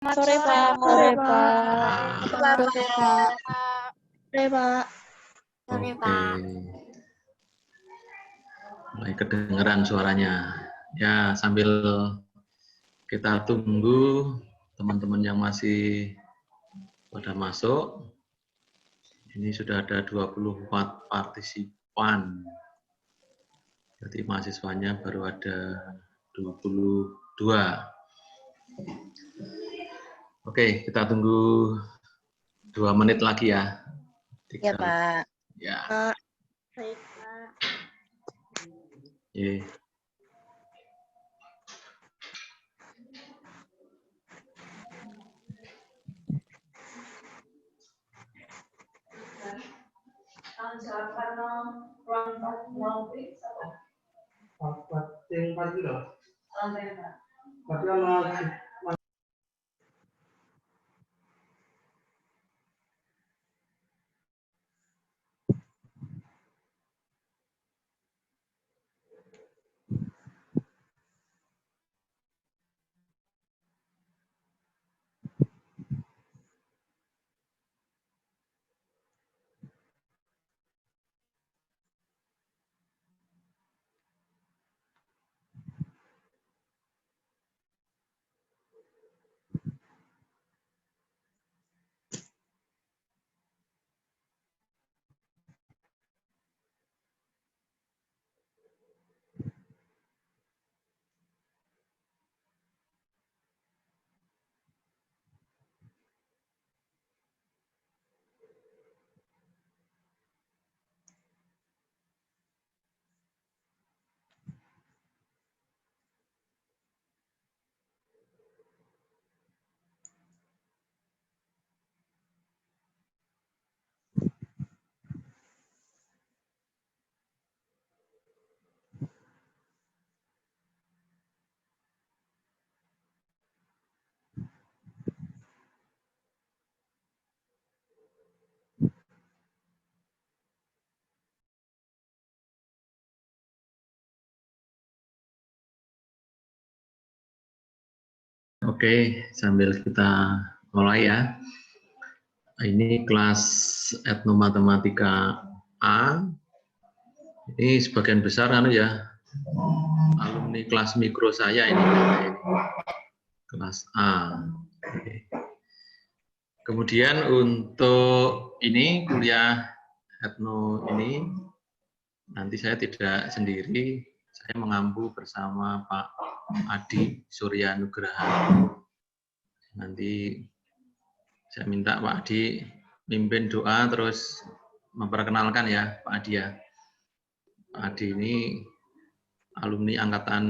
Sore, Pak. Sore, Pak. Sore, Pak. Sore, Pak. Sore, Oke. Pak. Mulai kedengeran suaranya. Ya, sambil kita tunggu teman-teman yang masih pada masuk. Ini sudah ada 24 partisipan. Berarti mahasiswanya baru ada 22. Oke, kita tunggu 2 menit lagi ya. 3. Ya, Pak. Ya. Baik, Pak. Ye. Oke, sambil kita mulai ya. Ini kelas etnomatematika A. Ini sebagian besar ya, alumni kelas mikro saya ini. Kelas A. Oke. Kemudian untuk ini kuliah etno ini nanti saya tidak sendiri, saya mengampu bersama Pak Adi Surya Nugraha. Nanti saya minta Pak Adi mimpin doa terus memperkenalkan ya Pak Adi ya. Pak Adi ini alumni angkatan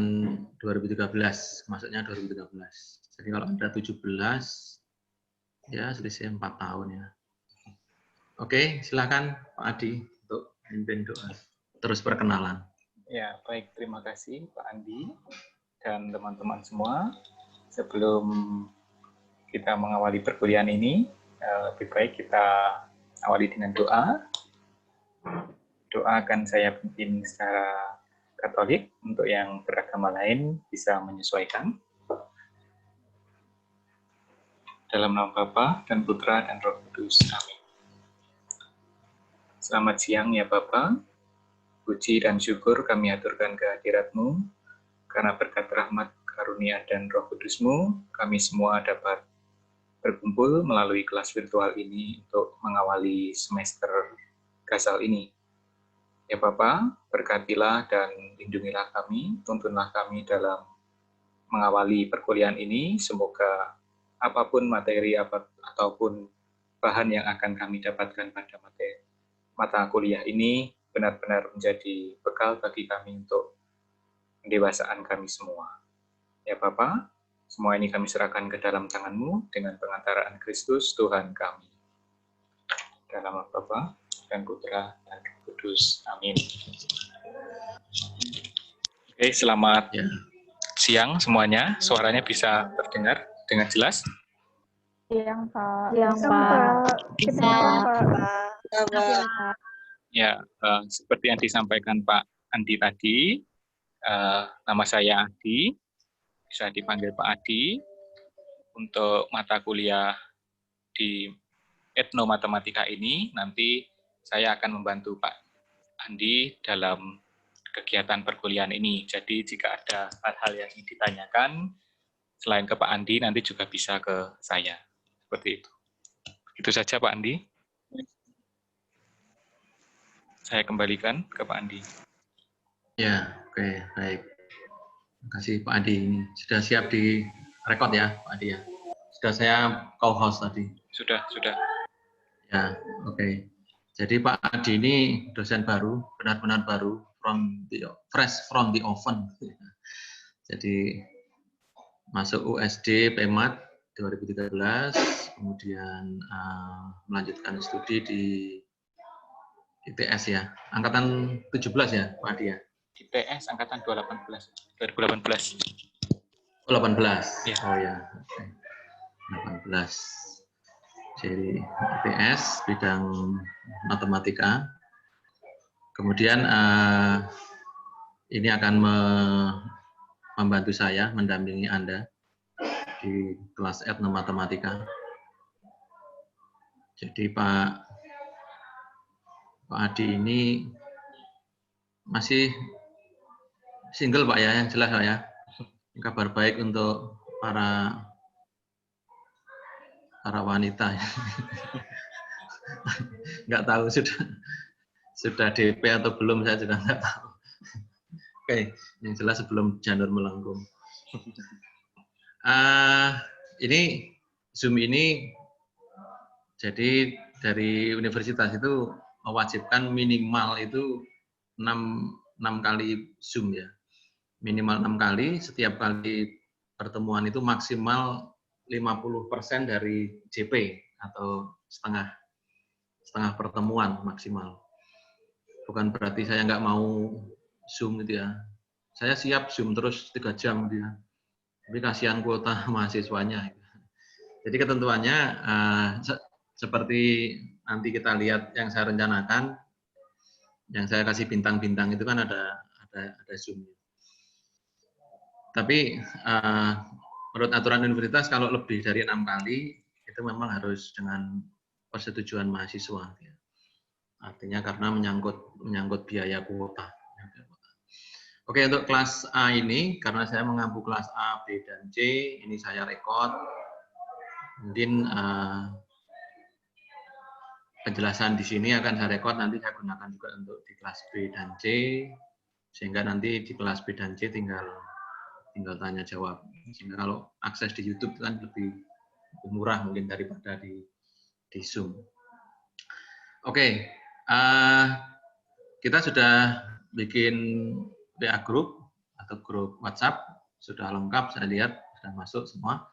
2013, masuknya 2013. Jadi kalau Anda 17, ya selisih 4 tahun ya. Oke, silakan Pak Adi untuk mimpin doa. Terus perkenalan. Ya, baik. Terima kasih Pak Andi dan teman-teman semua. Sebelum kita mengawali perkuliahan ini, lebih baik kita awali dengan doa. Doa akan saya pimpin secara Katolik, untuk yang beragama lain bisa menyesuaikan. Dalam nama Bapa dan Putra dan Roh Kudus. Amin. Selamat siang ya Bapa. Puji dan syukur kami aturkan kehadirat-Mu, karena berkat rahmat, karunia, dan Roh Kudus-Mu, kami semua dapat berkumpul melalui kelas virtual ini untuk mengawali semester Gasal ini. Ya Bapa, berkatilah dan lindungilah kami, tuntunlah kami dalam mengawali perkuliahan ini. Semoga apapun materi ataupun bahan yang akan kami dapatkan pada mata kuliah ini benar-benar menjadi bekal bagi kami untuk pendewasaan kami semua. Ya Bapa, semua ini kami serahkan ke dalam tangan-Mu dengan pengantaraan Kristus Tuhan kami. Dalam nama Bapa dan Putra dan Roh Kudus. Amin. Oke, selamat siang semuanya. Suaranya bisa terdengar dengan jelas? Siang, Pak. Siang, Pak. Bisa, Pak. Ya, seperti yang disampaikan Pak Andi tadi, nama saya Adi, bisa dipanggil Pak Adi. untuk mata kuliah di etnomatematika ini, nanti saya akan membantu Pak Andi dalam kegiatan perkuliahan ini. Jadi jika ada hal-hal yang ingin ditanyakan, selain ke Pak Andi, nanti juga bisa ke saya. Seperti itu. Itu saja Pak Andi. Saya kembalikan ke Pak Andi. Ya, oke, baik. Terima kasih Pak Adi. Ini sudah siap di record ya, Pak Adi ya. Sudah saya co-host tadi. Sudah. Ya, oke. Jadi Pak Adi ini dosen baru, benar-benar baru, fresh from the oven. Jadi masuk USD PMAT 2013, kemudian melanjutkan studi di ITS ya, angkatan 17 ya Pak Adi ya. ITS angkatan 2018. Oh, 18. Ya. Oh ya, oke. 18. Jadi ITS bidang matematika. Kemudian ini akan membantu saya mendampingi Anda di kelas etnomatematika. Jadi Pak Adi ini masih single Pak ya, yang jelas Pak ya. Kabar baik untuk para wanita. Nggak tahu sudah DP atau belum, saya juga nggak tahu. Oke, yang jelas sebelum janur melengkung. Ini Zoom ini jadi dari universitas itu mewajibkan minimal itu 6 kali Zoom ya. Minimal 6 kali, setiap kali pertemuan itu maksimal 50% dari JP atau setengah pertemuan maksimal. Bukan berarti saya nggak mau Zoom gitu ya. Saya siap Zoom terus 3 jam dia. Tapi kasihan kuota mahasiswanya. Jadi ketentuannya seperti nanti kita lihat yang saya rencanakan, yang saya kasih bintang-bintang itu kan ada Zoom. Tapi menurut aturan universitas kalau lebih dari 6 kali itu memang harus dengan persetujuan mahasiswa. Artinya karena menyangkut biaya kuota. Oke, untuk kelas A ini karena saya mengampu kelas A, B, dan C, ini saya record. Mungkin penjelasan di sini akan saya record, nanti saya gunakan juga untuk di kelas B dan C, sehingga nanti di kelas B dan C tinggal tanya jawab. Sehingga kalau akses di YouTube kan lebih murah mungkin daripada di Zoom. Oke, kita sudah bikin WA group atau grup WhatsApp, sudah lengkap, saya lihat sudah masuk semua.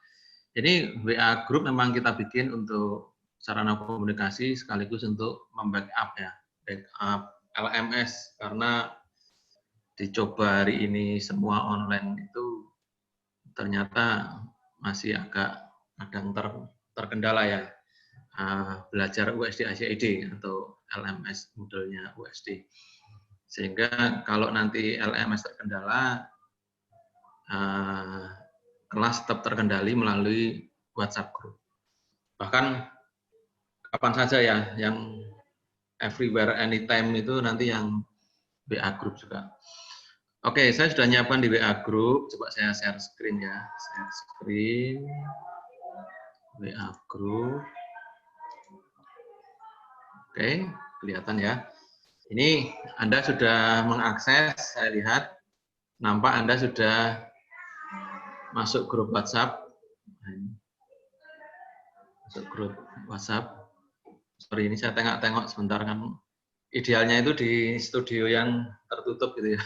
Jadi WA group memang kita bikin untuk sarana komunikasi sekaligus untuk membackup ya, backup LMS, karena dicoba hari ini semua online itu ternyata masih agak kadang terkendala ya, belajar USD ICID atau LMS modelnya USD. Sehingga kalau nanti LMS terkendala, kelas tetap terkendali melalui WhatsApp group. Bahkan kapan saja ya, yang everywhere, anytime itu nanti yang WA group juga. Oke, saya sudah nyiapkan di WA group. Coba saya share screen ya. Share screen. WA group. Oke, kelihatan ya. Ini Anda sudah mengakses, saya lihat. Nampak Anda sudah masuk grup WhatsApp. Masuk grup WhatsApp. Sorry, ini saya tengok-tengok sebentar kan. Idealnya itu di studio yang tertutup gitu ya.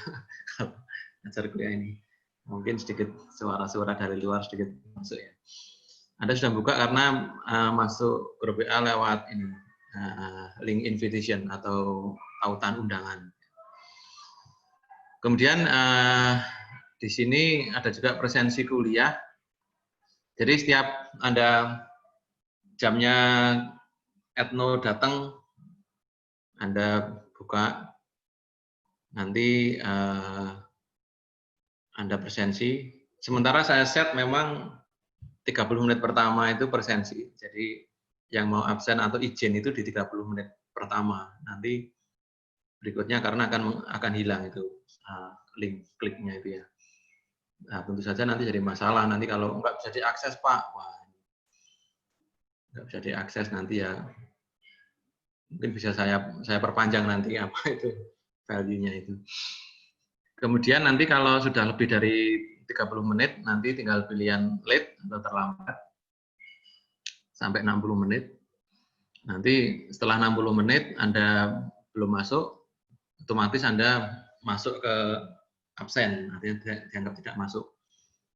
Ajar kuliah ini. Mungkin sedikit suara-suara dari luar sedikit masuk ya. Anda sudah buka karena masuk grup WA lewat ini, link invitation atau tautan undangan. Kemudian di sini ada juga presensi kuliah. Jadi setiap Anda jamnya etno datang, Anda buka, nanti Anda presensi. Sementara saya set memang 30 menit pertama itu presensi. Jadi yang mau absen atau izin itu di 30 menit pertama. Nanti berikutnya karena akan hilang itu link kliknya itu ya. Nah, tentu saja nanti jadi masalah. Nanti kalau nggak bisa diakses, Pak, wah, nggak bisa diakses nanti ya. Mungkin bisa saya perpanjang nanti apa itu value-nya itu. Kemudian nanti kalau sudah lebih dari 30 menit, nanti tinggal pilihan late atau terlambat sampai 60 menit. Nanti setelah 60 menit Anda belum masuk, otomatis Anda masuk ke absen, artinya dianggap tidak masuk.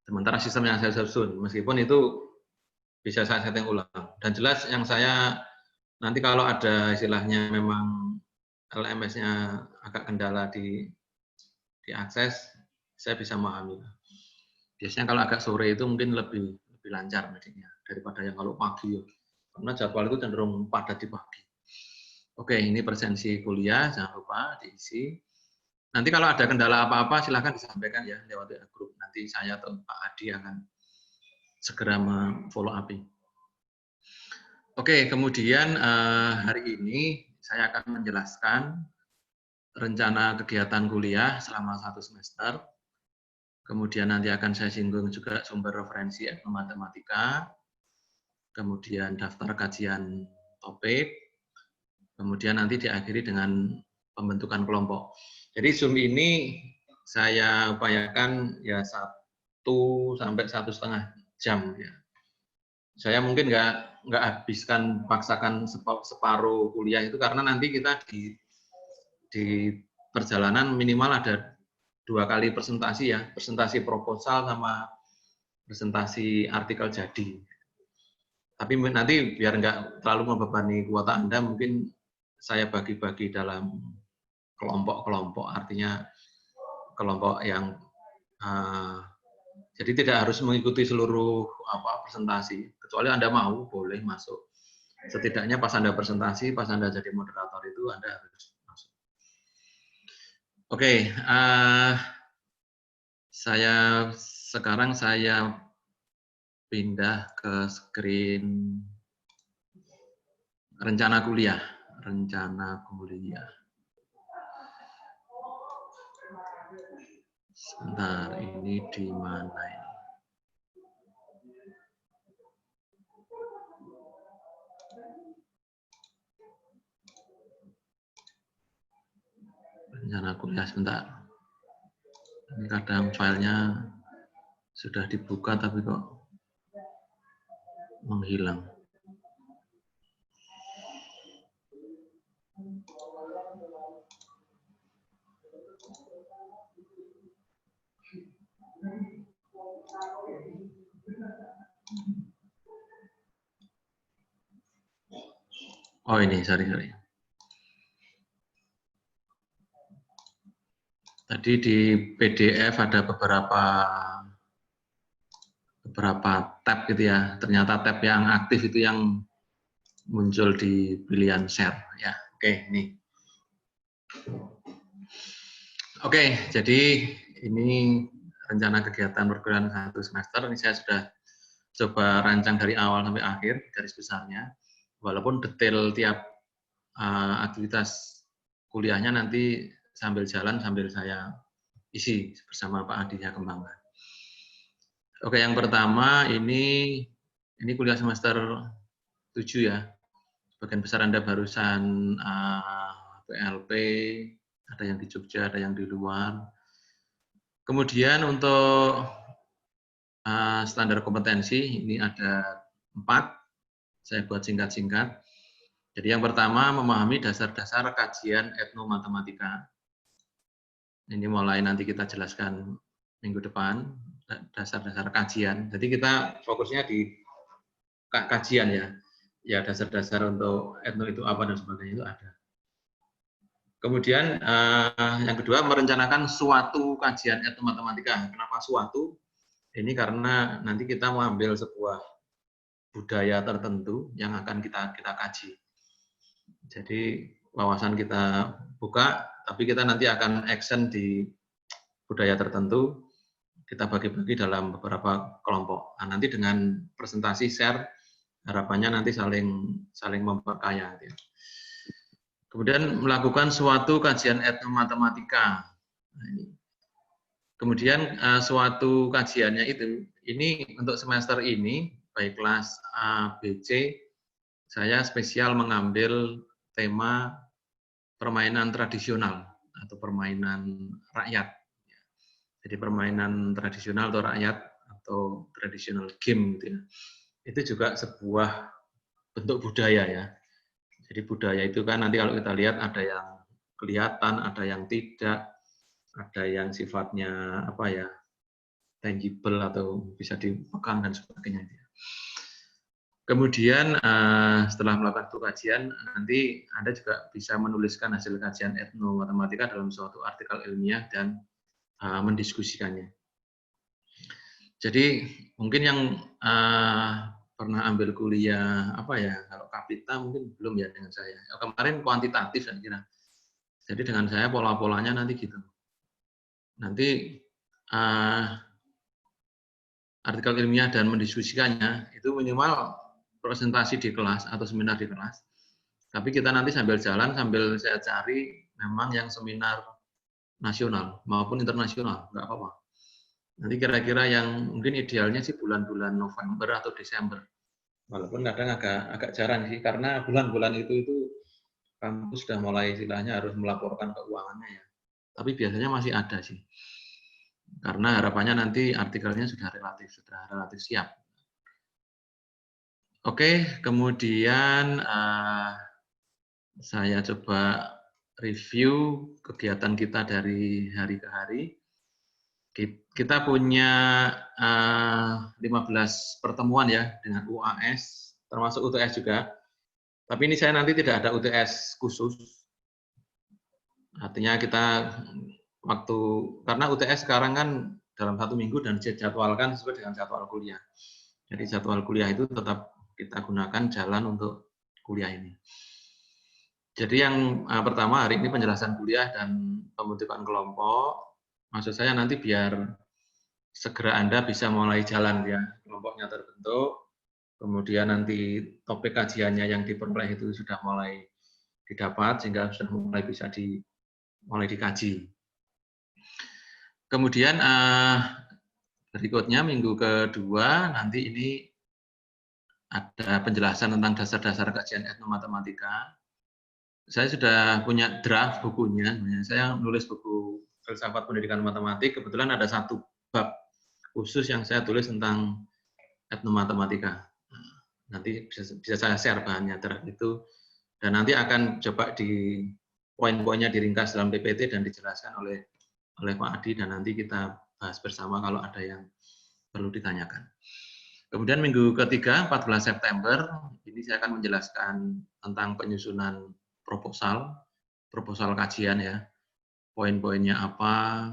Sementara sistem yang saya susun, meskipun itu bisa saya setting ulang. Dan jelas yang saya, nanti kalau ada istilahnya memang LMS-nya agak kendala diakses, saya bisa memahami. Biasanya kalau agak sore itu mungkin lebih lancar medinya daripada yang kalau pagi. Karena jadwal itu cenderung padat di pagi. Oke, ini presensi kuliah, jangan lupa diisi. Nanti kalau ada kendala apa-apa silahkan disampaikan ya lewat grup. Nanti saya atau Pak Adi akan segera follow up. Oke, kemudian hari ini saya akan menjelaskan rencana kegiatan kuliah selama 1 semester. Kemudian nanti akan saya singgung juga sumber referensi etnomatematika, kemudian daftar kajian topik, kemudian nanti diakhiri dengan pembentukan kelompok. Jadi Zoom ini saya upayakan ya 1 sampai 1,5 jam ya. Saya mungkin nggak habiskan, paksakan separuh kuliah itu karena nanti kita di perjalanan minimal ada 2 kali presentasi ya, presentasi proposal sama presentasi artikel jadi. Tapi nanti biar nggak terlalu membebani kuota Anda, mungkin saya bagi-bagi dalam kelompok-kelompok, artinya kelompok yang jadi tidak harus mengikuti seluruh presentasi, kecuali Anda mau boleh masuk. Setidaknya pas Anda presentasi, pas Anda jadi moderator itu Anda harus masuk. Oke, sekarang saya pindah ke screen rencana kuliah. Sebentar, ini di mana ini? Rencana kuliah sebentar. Ini kadang filenya sudah dibuka tapi kok menghilang. Oh ini, sorry. Tadi di PDF ada beberapa tab gitu ya. Ternyata tab yang aktif itu yang muncul di pilihan share ya. Oke, ini. Oke, jadi ini rencana kegiatan perkuliahan 1 semester. Ini saya sudah coba rancang dari awal sampai akhir garis besarnya. Walaupun detail tiap aktivitas kuliahnya nanti sambil jalan sambil saya isi bersama Pak Adi saya kembangkan. Oke, yang pertama ini kuliah semester 7 ya. Sebagian besar Anda barusan PLP, ada yang di Jogja, ada yang di luar. Kemudian untuk standar kompetensi ini ada 4. Saya buat singkat-singkat. Jadi yang pertama memahami dasar-dasar kajian etnomatematika. Ini mulai nanti kita jelaskan minggu depan, dasar-dasar kajian. Jadi kita fokusnya di kajian ya. Ya dasar-dasar untuk etno itu apa dan sebagainya itu ada. Kemudian yang kedua merencanakan suatu kajian etnomatematika. Kenapa suatu? Ini karena nanti kita mengambil sebuah budaya tertentu yang akan kita kaji. Jadi wawasan kita buka, tapi kita nanti akan action di budaya tertentu. kita bagi-bagi dalam beberapa kelompok. Nah, nanti dengan presentasi share, harapannya nanti saling memperkaya. Gitu. Kemudian melakukan suatu kajian etnomatematika. Nah, ini. Kemudian suatu kajiannya itu, ini untuk semester ini, baik kelas A, B, C, saya spesial mengambil tema permainan tradisional atau permainan rakyat. Jadi permainan tradisional atau rakyat atau traditional game gitu ya. Itu juga sebuah bentuk budaya ya. Jadi budaya itu kan nanti kalau kita lihat ada yang kelihatan, ada yang tidak, ada yang sifatnya apa ya, tangible atau bisa dipegang dan sebagainya. Kemudian setelah melakukan kajian, nanti Anda juga bisa menuliskan hasil kajian etnomatematika dalam suatu artikel ilmiah dan mendiskusikannya. Jadi mungkin yang pernah ambil kuliah apa ya, kalau Kapita mungkin belum ya dengan saya. Kemarin kuantitatif saya kira. Jadi dengan saya pola-polanya nanti gitu. Nanti artikel ilmiah dan mendiskusikannya itu minimal presentasi di kelas atau seminar di kelas. Tapi kita nanti sambil jalan, sambil saya cari memang yang seminar nasional maupun internasional, nggak apa-apa. Nanti kira-kira yang mungkin idealnya sih bulan-bulan November atau Desember. Walaupun kadang agak jarang sih, karena bulan-bulan itu kampus sudah mulai istilahnya harus melaporkan keuangannya ya. Tapi biasanya masih ada sih. Karena harapannya nanti artikelnya sudah relatif siap. Oke, kemudian saya coba review kegiatan kita dari hari ke hari. Kita punya 15 pertemuan ya dengan UAS, termasuk UTS juga. Tapi ini saya nanti tidak ada UTS khusus. Artinya kita karena UTS sekarang kan dalam 1 minggu dan dijadwalkan sesuai dengan jadwal kuliah. Jadi jadwal kuliah itu tetap kita gunakan jalan untuk kuliah ini. Jadi yang pertama hari ini penjelasan kuliah dan pembentukan kelompok. Maksud saya nanti biar segera Anda bisa mulai jalan ya, kelompoknya terbentuk, kemudian nanti topik kajiannya yang diperoleh itu sudah mulai didapat, sehingga sudah mulai bisa mulai dikaji. Kemudian berikutnya minggu kedua, nanti ini ada penjelasan tentang dasar-dasar kajian etnomatematika. Saya sudah punya draft bukunya, saya nulis buku filsafat pendidikan matematik, kebetulan ada 1 bab khusus yang saya tulis tentang etnomatematika. Nanti bisa saya share bahannya draft itu, dan nanti akan coba di poin-poinnya diringkas dalam PPT dan dijelaskan oleh Pak Adi, dan nanti kita bahas bersama kalau ada yang perlu ditanyakan. Kemudian minggu ketiga, 14 September, ini saya akan menjelaskan tentang penyusunan proposal kajian ya. Poin-poinnya apa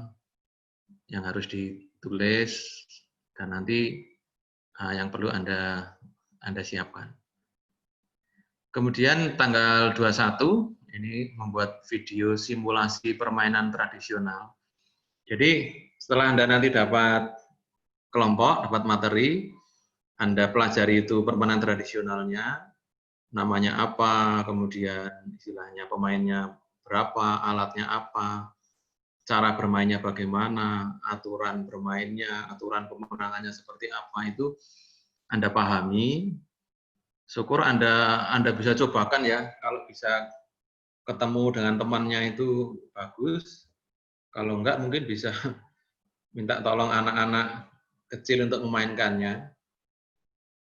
yang harus ditulis, dan nanti yang perlu Anda siapkan. Kemudian tanggal 21, ini membuat video simulasi permainan tradisional. Jadi setelah Anda nanti dapat kelompok, dapat materi, Anda pelajari itu permainan tradisionalnya, namanya apa, kemudian istilahnya pemainnya berapa, alatnya apa, cara bermainnya bagaimana, aturan bermainnya, aturan pemenangannya seperti apa, itu Anda pahami. Syukur Anda bisa cobakan ya, kalau bisa ketemu dengan temannya itu bagus, kalau enggak mungkin bisa minta tolong anak-anak kecil untuk memainkannya,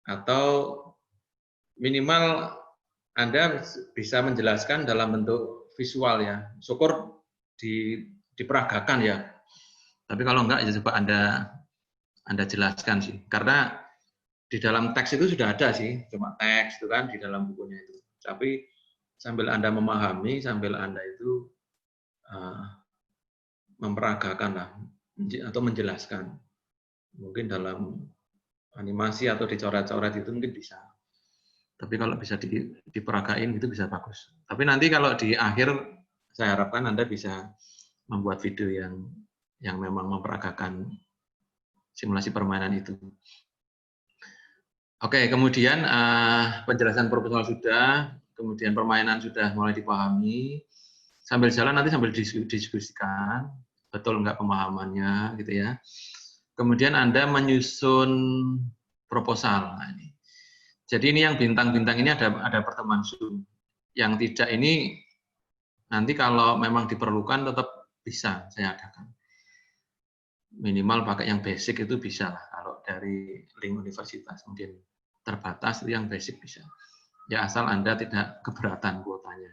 atau minimal Anda bisa menjelaskan dalam bentuk visual ya. Syukur diperagakan ya. Tapi kalau enggak ya coba Anda jelaskan sih. Karena di dalam teks itu sudah ada sih, cuma teks itu kan di dalam bukunya itu. Tapi sambil Anda memahami, sambil Anda itu memperagakan lah atau menjelaskan. Mungkin dalam animasi atau dicoret-coret itu mungkin bisa. Tapi kalau bisa diperagain itu bisa bagus. Tapi nanti kalau di akhir saya harapkan Anda bisa membuat video yang memang memperagakan simulasi permainan itu. Oke, kemudian penjelasan proposal sudah, kemudian permainan sudah mulai dipahami. Sambil jalan nanti sambil diskusikan, betul nggak pemahamannya gitu ya. Kemudian Anda menyusun proposal. Nah, ini. Jadi ini yang bintang-bintang ini ada pertemuan Zoom. Yang tidak ini nanti kalau memang diperlukan tetap bisa saya adakan. Minimal pakai yang basic itu bisa lah. Kalau dari link universitas mungkin terbatas itu yang basic bisa. Ya asal Anda tidak keberatan kuotanya.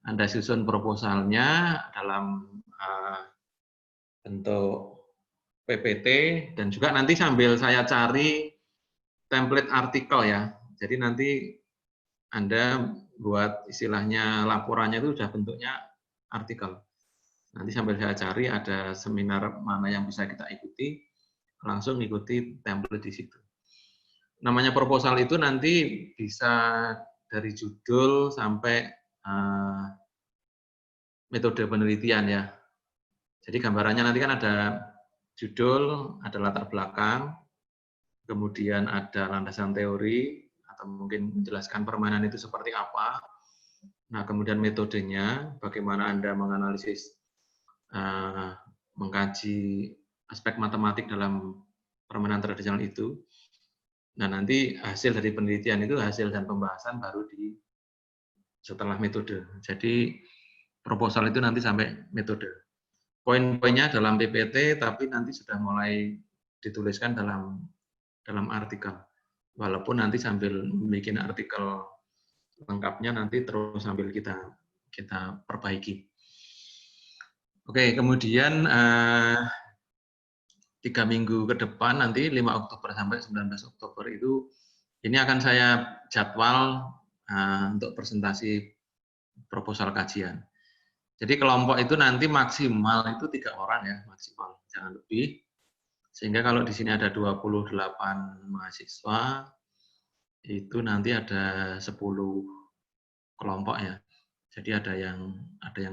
Anda susun proposalnya dalam bentuk PPT dan juga nanti sambil saya cari template artikel ya. Jadi nanti Anda buat istilahnya laporannya itu sudah bentuknya artikel. Nanti sambil saya cari ada seminar mana yang bisa kita ikuti, langsung ikuti template di situ. Namanya proposal itu nanti bisa dari judul sampai metode penelitian ya. Jadi gambarannya nanti kan ada judul, ada latar belakang, kemudian ada landasan teori, atau mungkin menjelaskan permainan itu seperti apa. Nah, kemudian metodenya, bagaimana Anda menganalisis, mengkaji aspek matematik dalam permainan tradisional itu. Nah, nanti hasil dari penelitian itu, hasil dan pembahasan baru setelah metode. Jadi, proposal itu nanti sampai metode. Poin-poinnya dalam PPT, tapi nanti sudah mulai dituliskan dalam artikel. Walaupun nanti sambil bikin artikel lengkapnya nanti terus sambil kita perbaiki. Oke, kemudian 3 minggu ke depan nanti 5 Oktober sampai 19 Oktober itu ini akan saya jadwal untuk presentasi proposal kajian. Jadi kelompok itu nanti maksimal itu 3 orang ya, maksimal, jangan lebih. Sehingga kalau di sini ada 28 mahasiswa, itu nanti ada 10 kelompok ya. Jadi ada yang 2,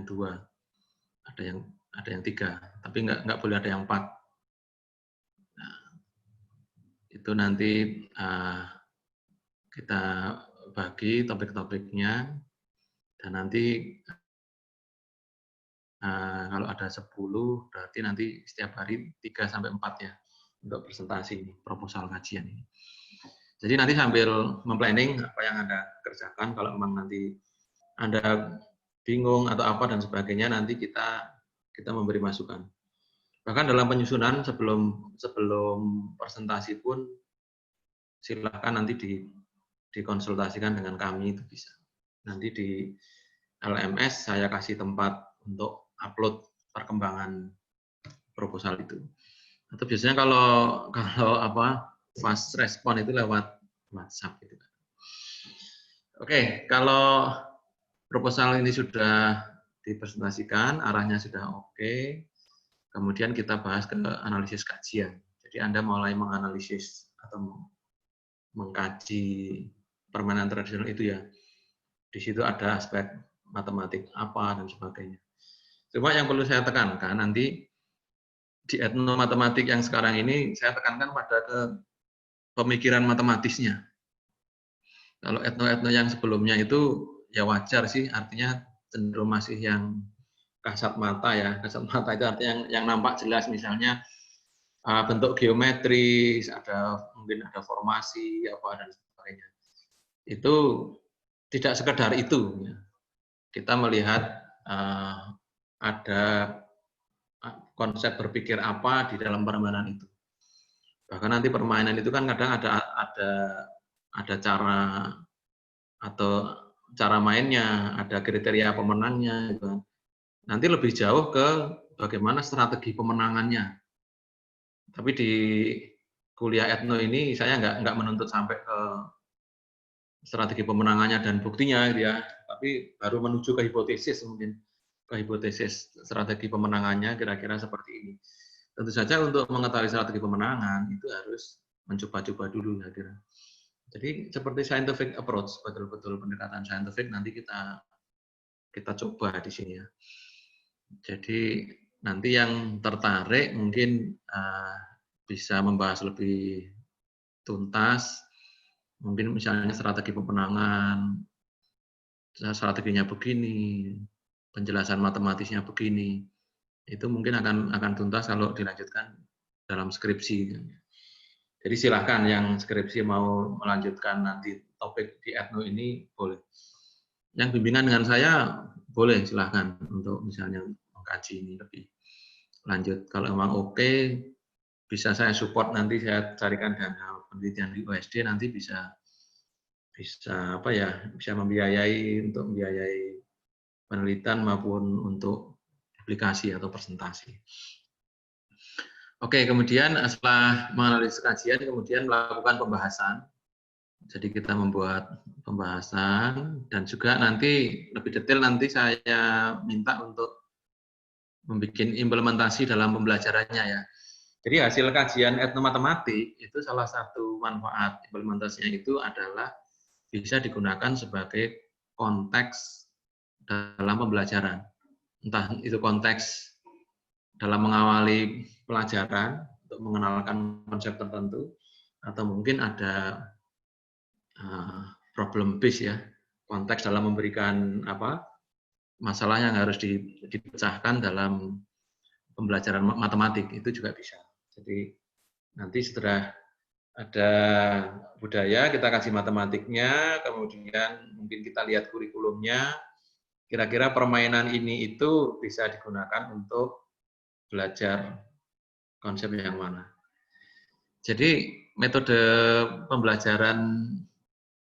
ada yang 3, tapi nggak boleh ada yang 4. Nah, itu nanti kita bagi topik-topiknya, dan nanti kalau ada 10, berarti nanti setiap hari 3-4 ya, untuk presentasi proposal kajian ini. Jadi nanti sambil memplanning apa yang Anda kerjakan, kalau memang nanti Anda bingung atau apa dan sebagainya, nanti kita memberi masukan. Bahkan dalam penyusunan sebelum presentasi pun, silakan nanti dikonsultasikan dengan kami, itu bisa. Nanti di LMS saya kasih tempat untuk upload perkembangan proposal itu. Atau biasanya kalau fast respon itu lewat WhatsApp gitu. Oke, kalau proposal ini sudah dipresentasikan, arahnya sudah oke, kemudian kita bahas ke analisis kajian. Jadi Anda mulai menganalisis atau mengkaji permainan tradisional itu ya. Di situ ada aspek matematik apa dan sebagainya. Cuma yang perlu saya tekankan nanti di etnomatematik yang sekarang ini saya tekankan pada ke pemikiran matematisnya. Kalau etno-etno yang sebelumnya itu ya wajar sih, artinya cenderung masih yang kasat mata ya. Kasat mata itu artinya yang nampak jelas, misalnya bentuk geometris, mungkin ada formasi apa dan sebagainya. Itu tidak sekedar itu. Ya. Kita melihat ada konsep berpikir apa di dalam permainan itu. Bahkan nanti permainan itu kan kadang ada cara atau cara mainnya, ada kriteria pemenangnya. Gitu. Nanti lebih jauh ke bagaimana strategi pemenangannya. Tapi di kuliah etno ini saya nggak menuntut sampai ke strategi pemenangannya dan buktinya, gitu ya. Tapi baru menuju ke hipotesis mungkin. Ke hipotesis strategi pemenangannya kira-kira seperti ini. Tentu saja untuk mengetahui strategi pemenangan itu harus mencoba-coba dulu ya kira. Jadi seperti scientific approach, betul-betul pendekatan scientific nanti kita coba di sini ya. Jadi nanti yang tertarik mungkin bisa membahas lebih tuntas, mungkin misalnya strategi pemenangan, strateginya begini, penjelasan matematisnya begini, itu mungkin akan tuntas kalau dilanjutkan dalam skripsi. Jadi silahkan yang skripsi mau melanjutkan nanti topik di Etno ini boleh. Yang bimbingan dengan saya boleh silahkan untuk misalnya mengkaji ini lebih lanjut. Kalau memang oke, bisa saya support, nanti saya carikan dana penelitian di USD, nanti bisa apa ya, bisa membiayai untuk membiayai penelitian maupun untuk aplikasi atau presentasi. Oke, kemudian setelah menganalisis kajian, kemudian melakukan pembahasan. Jadi kita membuat pembahasan dan juga nanti lebih detail nanti saya minta untuk membuat implementasi dalam pembelajarannya ya. Jadi hasil kajian etnomatematik itu salah satu manfaat implementasinya itu adalah bisa digunakan sebagai konteks dalam pembelajaran. Entah itu konteks dalam mengawali pelajaran untuk mengenalkan konsep tertentu, atau mungkin ada problem base ya, konteks dalam memberikan masalah yang harus dipecahkan dalam pembelajaran matematik, itu juga bisa. Jadi nanti setelah ada budaya, kita kasih matematiknya, kemudian mungkin kita lihat kurikulumnya, kira-kira permainan ini itu bisa digunakan untuk belajar konsep yang mana. Jadi metode pembelajaran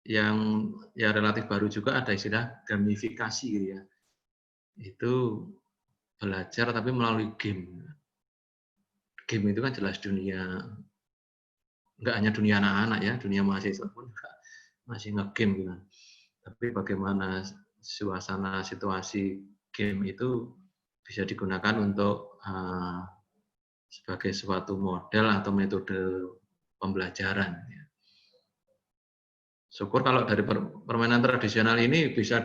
yang ya relatif baru juga ada istilah gamifikasi gitu ya. Itu belajar tapi melalui game. Game itu kan jelas dunia, enggak hanya dunia anak-anak ya, dunia mahasiswa pun masih nge-game gitu. Tapi bagaimana suasana situasi game itu bisa digunakan untuk sebagai suatu model atau metode pembelajaran. Syukur kalau dari permainan tradisional ini bisa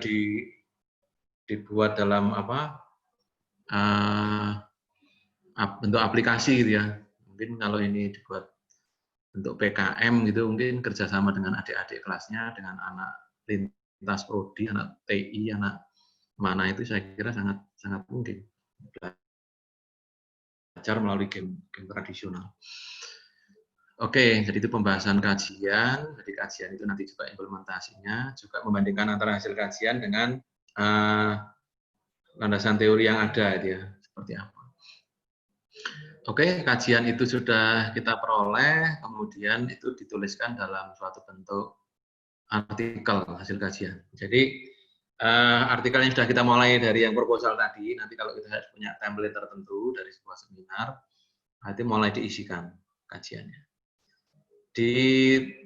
dibuat dalam bentuk aplikasi gitu ya. Mungkin kalau ini dibuat bentuk PKM gitu, mungkin kerjasama dengan adik-adik kelasnya, dengan anak lintas prodi, anak TI, anak mana itu saya kira sangat mungkin belajar melalui game tradisional. Oke, jadi itu pembahasan kajian. Jadi kajian itu nanti juga implementasinya, juga membandingkan antara hasil kajian dengan landasan teori yang ada, ya, seperti apa. Oke, kajian itu sudah kita peroleh, kemudian itu dituliskan dalam suatu bentuk artikel hasil kajian. Jadi artikel yang sudah kita mulai dari yang proposal tadi, nanti kalau kita punya template tertentu dari sebuah seminar, nanti mulai diisikan kajiannya. Di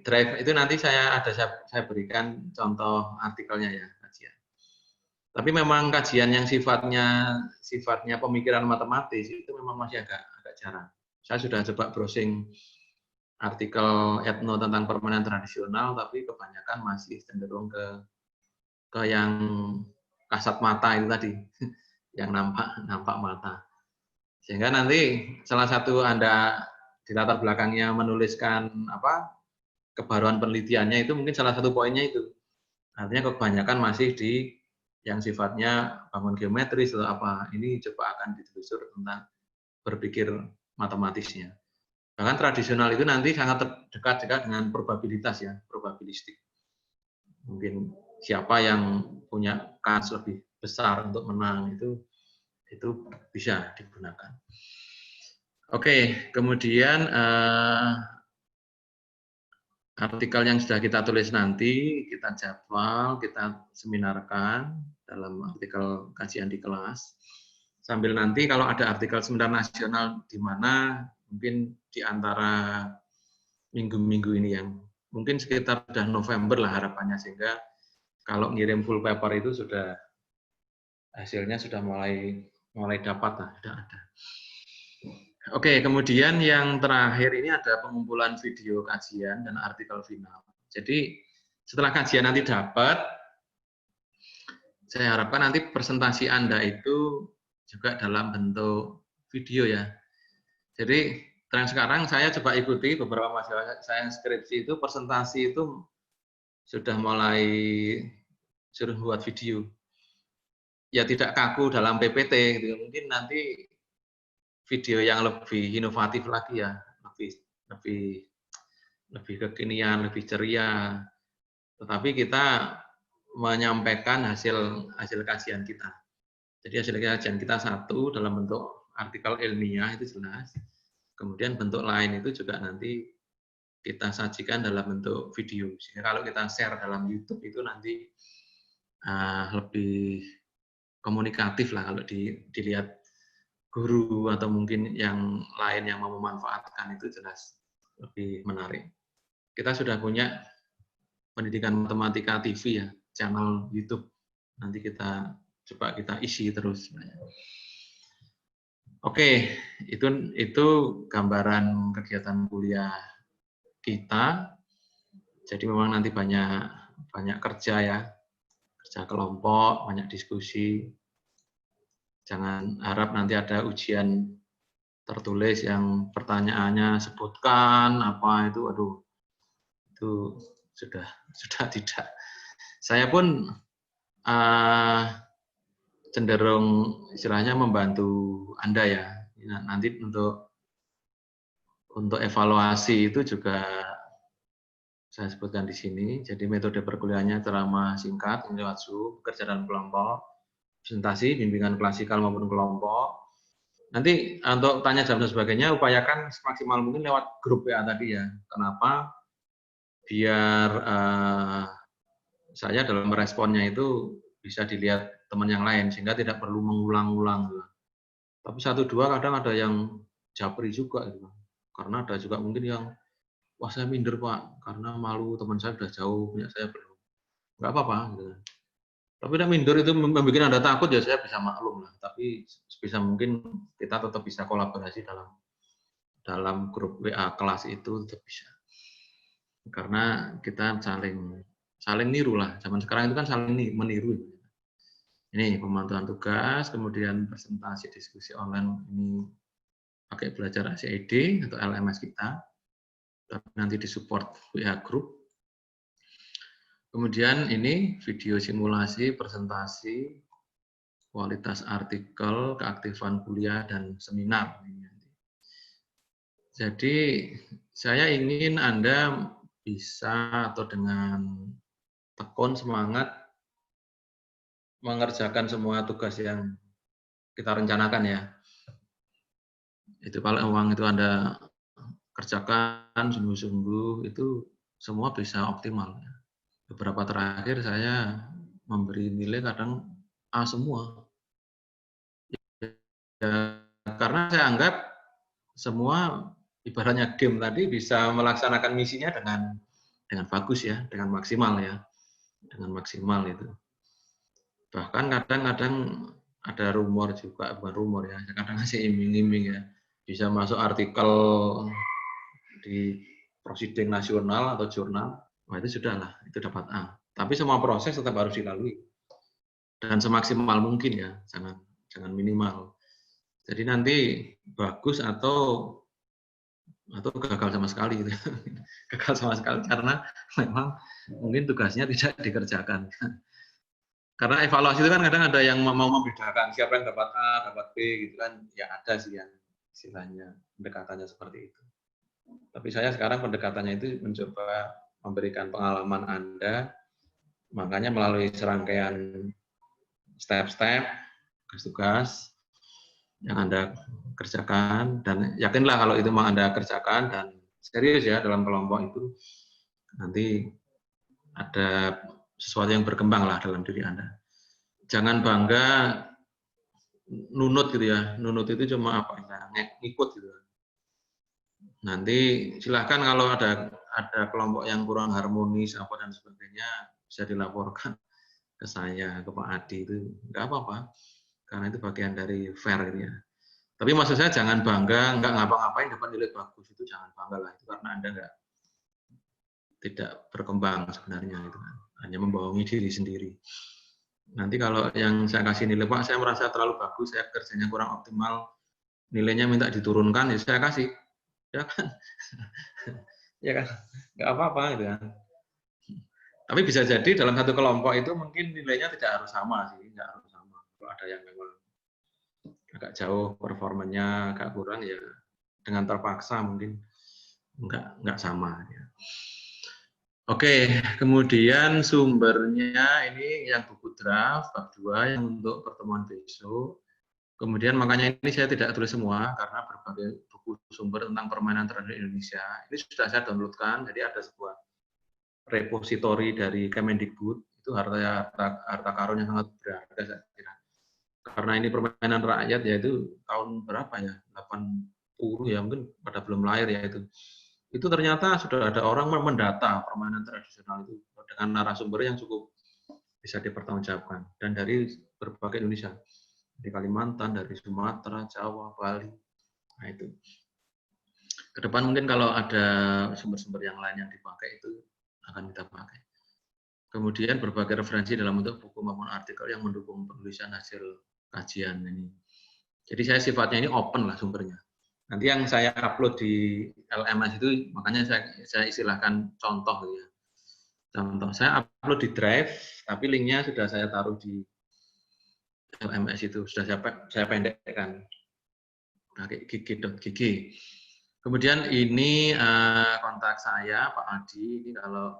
drive itu nanti saya berikan contoh artikelnya ya, kajian. Tapi memang kajian yang sifatnya pemikiran matematis itu memang masih agak jarang. Saya sudah coba browsing artikel Etno tentang permainan tradisional, tapi kebanyakan masih cenderung ke yang kasat mata itu tadi, yang nampak mata. Sehingga nanti salah satu Anda di latar belakangnya menuliskan kebaruan penelitiannya itu mungkin salah satu poinnya itu. Artinya kebanyakan masih di yang sifatnya bangun geometris atau apa. Ini coba akan ditelusur tentang berpikir matematisnya. Bahkan tradisional itu nanti sangat dekat dengan probabilitas ya, probabilistik. Mungkin siapa yang punya kans lebih besar untuk menang itu bisa digunakan. Oke, kemudian artikel yang sudah kita tulis nanti, kita jadwal, kita seminarkan dalam artikel kajian di kelas. Sambil nanti kalau ada artikel seminar nasional di mana mungkin di antara minggu-minggu ini yang mungkin sekitar sudah November lah harapannya, sehingga kalau ngirim full paper itu sudah hasilnya sudah mulai dapat lah, sudah ada. Oke, kemudian yang terakhir ini ada pengumpulan video kajian dan artikel final. Jadi setelah kajian nanti dapat, saya harapkan nanti presentasi Anda itu juga dalam bentuk video ya. Jadi tren sekarang saya coba ikuti beberapa mahasiswa saya yang skripsi itu presentasi itu sudah mulai suruh buat video. Ya tidak kaku dalam PPT gitu. Mungkin nanti video yang lebih inovatif lagi ya, lebih kekinian, lebih ceria. Tetapi kita menyampaikan hasil kajian kita. Jadi hasil kajian kita satu dalam bentuk artikel ilmiah itu jelas. Kemudian bentuk lain itu juga nanti kita sajikan dalam bentuk video. Sehingga kalau kita share dalam YouTube itu nanti lebih komunikatif lah kalau dilihat guru atau mungkin yang lain yang mau memanfaatkan itu jelas lebih menarik. Kita sudah punya pendidikan matematika TV ya, channel YouTube. Nanti kita coba kita isi terus. Oke, itu gambaran kegiatan kuliah kita. Jadi memang nanti banyak kerja ya, kerja kelompok, banyak diskusi. Jangan harap nanti ada ujian tertulis yang pertanyaannya sebutkan apa itu, aduh, itu sudah tidak. Saya pun cenderung istilahnya membantu Anda ya. Nanti untuk evaluasi itu juga saya sebutkan di sini. Jadi metode perkuliahannya ceramah singkat lewat Zoom, kerja dalam kelompok, presentasi, bimbingan klasikal maupun kelompok. Nanti untuk tanya jawab dan sebagainya upayakan semaksimal mungkin lewat grup WA tadi ya. Kenapa? Biar saya dalam meresponnya itu bisa dilihat teman yang lain sehingga tidak perlu mengulang-ulang. Tapi 1-2 kadang ada yang japri juga gitu. Karena ada juga mungkin yang wah saya minder Pak karena malu teman saya sudah jauh, punya saya belum. Enggak apa-apa gitu. Tapi tidak minder itu membuat Anda takut ya saya bisa maklum lah. Tapi sebisa mungkin kita tetap bisa kolaborasi dalam grup WA kelas itu tetap bisa. Karena kita saling niru lah. Zaman sekarang itu kan saling meniru. Ini pemantuan tugas, kemudian presentasi diskusi online ini pakai belajar ACID atau LMS kita. Nanti disupport WA group. Kemudian ini video simulasi, presentasi, kualitas artikel, keaktifan kuliah, dan seminar. Jadi saya ingin Anda bisa atau dengan tekun semangat mengerjakan semua tugas yang kita rencanakan ya. Itu kalau uang itu Anda kerjakan sungguh-sungguh itu semua bisa optimal. Beberapa terakhir saya memberi nilai kadang A semua. Ya, karena saya anggap semua ibaratnya game tadi bisa melaksanakan misinya dengan bagus ya, dengan maksimal ya. Dengan maksimal itu. Bahkan kadang-kadang ada rumor juga, bukan rumor ya, kadang ngasih iming-iming ya. Bisa masuk artikel di prosiding nasional atau jurnal, wah itu sudahlah, itu dapat A. Tapi semua proses tetap harus dilalui. Dan semaksimal mungkin ya, jangan minimal. Jadi nanti bagus atau gagal sama sekali gitu. Gagal sama sekali karena memang mungkin tugasnya tidak dikerjakan. Karena evaluasi itu kan kadang ada yang mau membedakan siapa yang dapat A, dapat B gitu kan. Ya ada sih yang istilahnya pendekatannya seperti itu. Tapi saya sekarang pendekatannya itu mencoba memberikan pengalaman Anda, makanya melalui serangkaian step-step, tugas-tugas yang Anda kerjakan, dan yakinlah kalau itu mau Anda kerjakan, dan serius ya dalam kelompok itu, nanti ada sesuatu yang berkembang lah dalam diri Anda. Jangan bangga nunut gitu ya, nunut itu cuma apa ya, ngikut gitu. Nanti silahkan kalau ada kelompok yang kurang harmonis apa dan sebagainya bisa dilaporkan ke saya, ke Pak Adi, itu nggak apa-apa karena itu bagian dari fair gitu ya. Tapi maksud saya jangan bangga nggak ngapa-ngapain dapat nilai bagus, itu jangan bangga lah, itu karena Anda tidak berkembang sebenarnya itu kan, hanya membohongi diri sendiri. Nanti kalau yang saya kasih nilai Pak saya merasa terlalu bagus, saya kerjanya kurang optimal, nilainya minta diturunkan ya saya kasih. Ya kan? Ya kan? Nggak apa-apa gitu kan. Tapi bisa jadi dalam satu kelompok itu mungkin nilainya tidak harus sama sih, nggak harus sama. Kalau ada yang memang agak jauh performanya agak kurang ya dengan terpaksa mungkin nggak sama. Ya. Oke, kemudian sumbernya ini yang buku draft bab 2 yang untuk pertemuan besok. Kemudian makanya ini saya tidak tulis semua karena berbagai buku sumber tentang permainan tradisional Indonesia. Ini sudah saya downloadkan, jadi ada sebuah repositori dari Kemendikbud, itu harta karun yang sangat berharga saya kira. Karena ini permainan rakyat yaitu tahun berapa ya? 80 ya, mungkin pada belum lahir ya itu. Itu ternyata sudah ada orang mendata permainan tradisional itu dengan narasumber yang cukup bisa dipertanggungjawabkan dan dari berbagai Indonesia, dari Kalimantan, dari Sumatera, Jawa, Bali. Nah itu. Ke depan mungkin kalau ada sumber-sumber yang lain yang dipakai itu akan kita pakai. Kemudian berbagai referensi dalam bentuk buku maupun artikel yang mendukung penulisan hasil kajian ini. Jadi saya sifatnya ini open lah sumbernya. Nanti yang saya upload di LMS itu, makanya saya istilahkan contoh ya. Contoh, saya upload di Drive, tapi linknya sudah saya taruh di LMS itu, sudah saya pendekkan pakai gigi.gg. Kemudian ini kontak saya, Pak Adi, ini kalau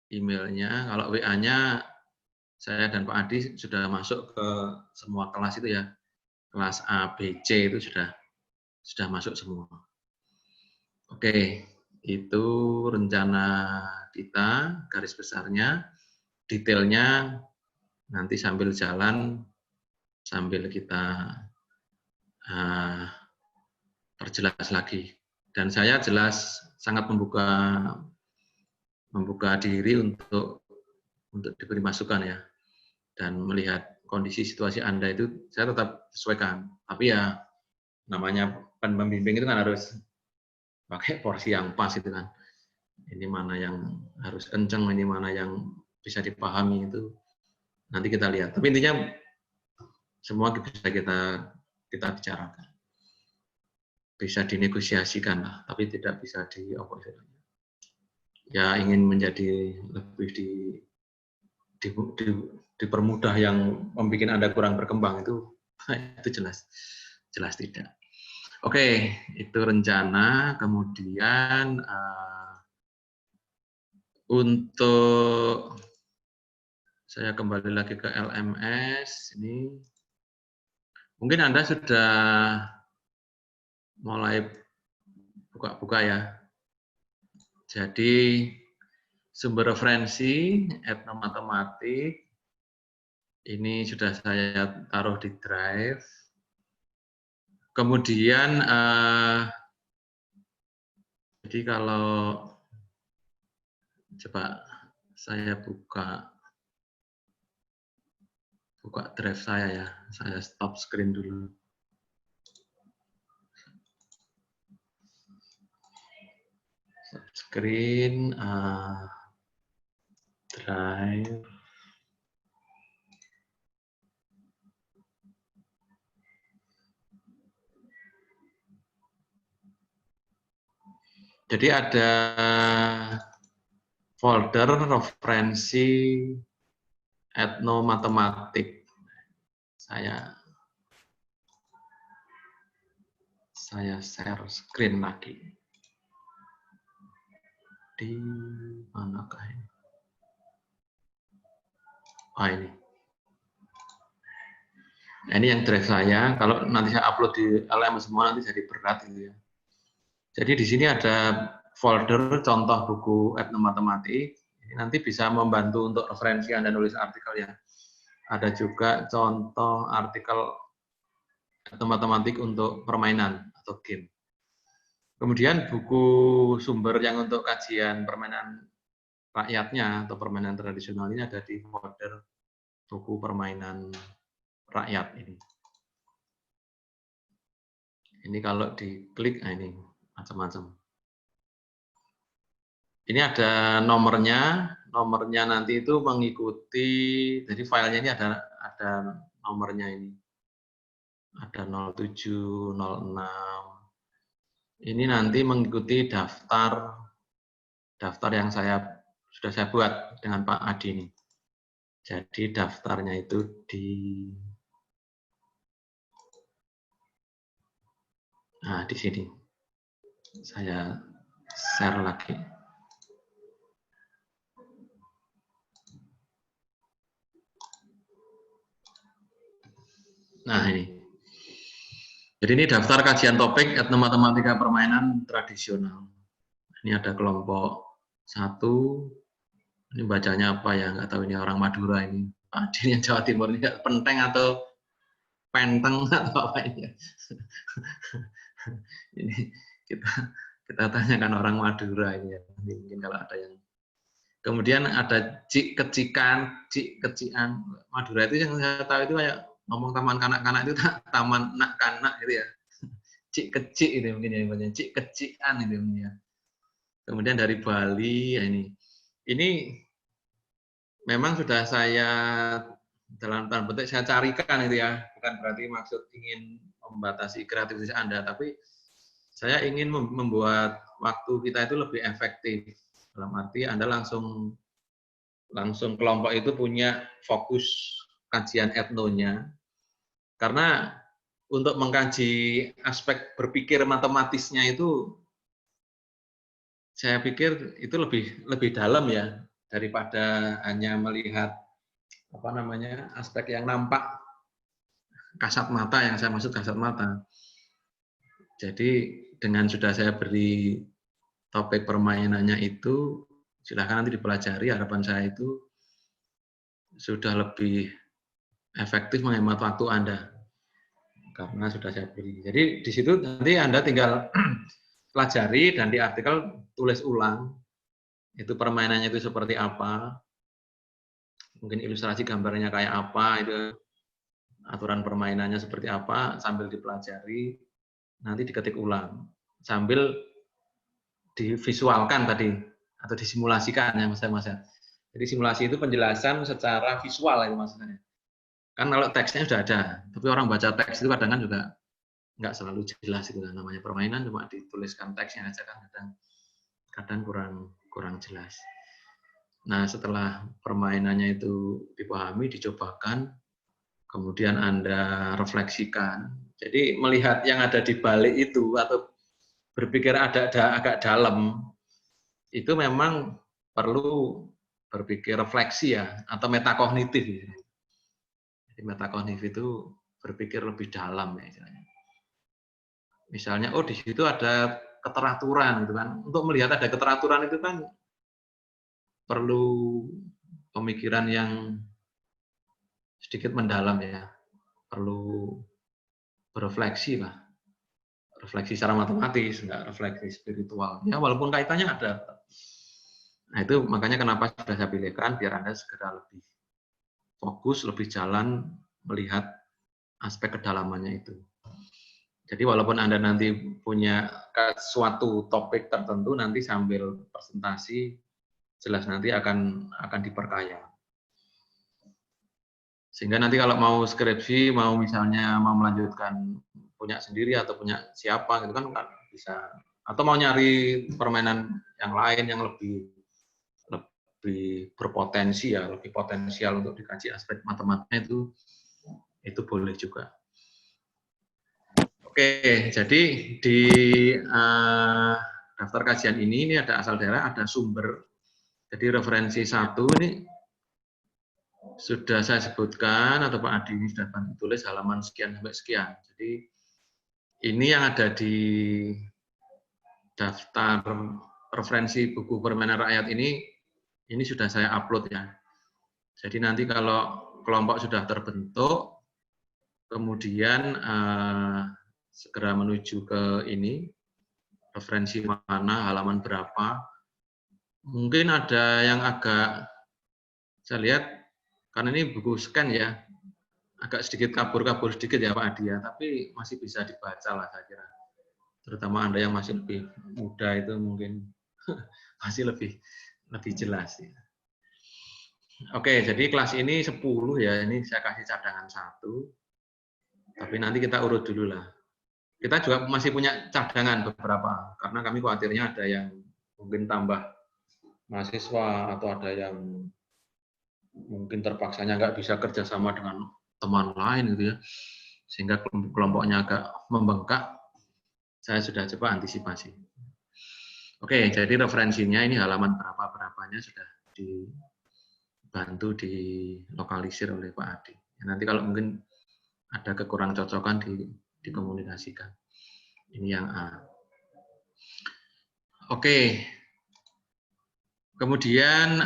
emailnya, kalau WA-nya saya dan Pak Adi sudah masuk ke semua kelas itu ya, kelas A, B, C itu sudah masuk semua. Oke, itu rencana kita, garis besarnya, detailnya nanti sambil jalan, sambil kita perjelas lagi. Dan saya jelas sangat membuka diri untuk diberi masukan ya, dan melihat kondisi situasi Anda itu saya tetap sesuaikan. Tapi ya namanya pembimbing itu kan harus pakai porsi yang pas itu kan. Ini mana yang harus kencang, ini mana yang bisa dipahami itu nanti kita lihat. Tapi intinya semua bisa kita bicarakan. Bisa dinegosiasikan lah, tapi tidak bisa ya ingin menjadi lebih dipermudah yang membuat Anda kurang berkembang itu jelas tidak. Oke, itu rencana. Kemudian untuk saya kembali lagi ke LMS ini, mungkin Anda sudah mulai buka-buka ya. Jadi sumber referensi etnomatematik ini sudah saya taruh di Drive. Kemudian jadi kalau coba saya buka Drive saya ya, saya stop screen dulu. Stop screen, Drive. Jadi ada folder referensi etnomatematik. Saya share screen lagi. Di manakah ini? Ini. Nah, ini yang drive saya. Kalau nanti saya upload di LMS semua nanti jadi berat gitu ya. Jadi di sini ada folder contoh buku etnomatematik. Nanti bisa membantu untuk referensi Anda nulis artikel ya. Ada juga contoh artikel etnomatematik untuk permainan atau game. Kemudian buku sumber yang untuk kajian permainan rakyatnya atau permainan tradisional ini ada di folder buku permainan rakyat ini. Ini kalau diklik, nah ini macam-macam. Ini ada nomornya nanti itu mengikuti, jadi filenya ini ada nomornya ini. Ada 07, 06, Ini nanti mengikuti daftar yang sudah saya buat dengan Pak Adi ini. Jadi daftarnya itu di sini. Saya share lagi. Nah, ini. Jadi ini daftar kajian topik etnomatematika permainan tradisional. Ini ada kelompok 1. Ini bacanya apa ya? Nggak tahu, ini orang Madura ini. Pak Adi yang Jawa Timur ini penteng atau penteng atau apa ini? Ini kita tanyakan orang Madura ini ya. Mungkin kalau ada yang. Kemudian ada kecikan. Madura itu yang saya tahu itu kayak ngomong taman kanak-kanak itu taman nak-kanak gitu ya. Cik-kecik itu mungkin ya, cik-kecikan itu mungkin ya. Kemudian dari Bali ya ini memang sudah saya dalam tanda petik saya carikan itu ya, bukan berarti maksud ingin membatasi kreativitas Anda, tapi saya ingin membuat waktu kita itu lebih efektif. Dalam arti Anda langsung kelompok itu punya fokus kajian etnonya, karena untuk mengkaji aspek berpikir matematisnya itu saya pikir itu lebih dalam ya daripada hanya melihat aspek yang nampak kasat mata, yang saya maksud kasat mata. Jadi dengan sudah saya beri topik permainannya itu, silahkan nanti dipelajari. Harapan saya itu sudah lebih efektif menghemat waktu Anda karena sudah saya beri. Jadi di situ nanti Anda tinggal pelajari dan di artikel tulis ulang itu permainannya itu seperti apa, mungkin ilustrasi gambarnya kayak apa, itu aturan permainannya seperti apa, sambil dipelajari, nanti diketik ulang sambil divisualkan tadi atau disimulasikan ya Mas ya. Jadi simulasi itu penjelasan secara visual ya maksudnya. Kan kalau teksnya sudah ada, tapi orang baca teks itu kadang kan juga nggak selalu jelas itu kan, namanya permainan cuma dituliskan teksnya aja kan kadang kurang jelas. Nah, setelah permainannya itu dipahami, dicobakan, kemudian Anda refleksikan. Jadi melihat yang ada di balik itu atau berpikir agak dalam, itu memang perlu berpikir refleksi ya, atau metakognitif. Jadi metakognitif itu berpikir lebih dalam ya istilahnya. Misalnya, oh di situ ada keteraturan gitu kan. Untuk melihat ada keteraturan itu kan perlu pemikiran yang sedikit mendalam ya. Perlu berefleksi lah. Refleksi secara matematis, enggak refleksi spiritual. Ya walaupun kaitannya ada. Nah itu makanya kenapa sudah saya pilihkan, biar Anda segera lebih fokus, lebih jalan melihat aspek kedalamannya itu. Jadi walaupun Anda nanti punya suatu topik tertentu, nanti sambil presentasi, jelas nanti akan diperkaya. Sehingga nanti kalau mau skripsi, mau misalnya mau melanjutkan punya sendiri atau punya siapa gitu kan bisa, atau mau nyari permainan yang lain yang lebih berpotensi ya, lebih potensial untuk dikaji aspek matematiknya itu boleh juga. Oke, jadi di daftar kajian ini ada asal daerah, ada sumber. Jadi referensi 1 ini sudah saya sebutkan atau Pak Adi ini sudah bantu tulis halaman sekian sampai sekian. Jadi ini yang ada di daftar referensi buku permainan rakyat ini sudah saya upload ya. Jadi nanti kalau kelompok sudah terbentuk, kemudian segera menuju ke ini, referensi mana, halaman berapa. Mungkin ada yang agak, saya lihat, karena ini buku scan ya, agak sedikit kabur-kabur sedikit ya Pak Adi ya, tapi masih bisa dibaca lah saya kira. Terutama Anda yang masih lebih muda itu mungkin masih lebih jelas ya. Oke, jadi kelas ini 10 ya, ini saya kasih cadangan 1. Tapi nanti kita urut dulu lah. Kita juga masih punya cadangan beberapa, karena kami khawatirnya ada yang mungkin tambah mahasiswa atau ada yang mungkin terpaksanya nggak bisa kerjasama dengan teman lain gitu ya, sehingga kelompoknya agak membengkak. Saya sudah coba antisipasi. Oke, jadi referensinya ini halaman berapanya sudah dibantu dilokalisir oleh Pak Adi. Nanti kalau mungkin ada kekurang cocokan dikomunikasikan. Ini yang A. Oke. Kemudian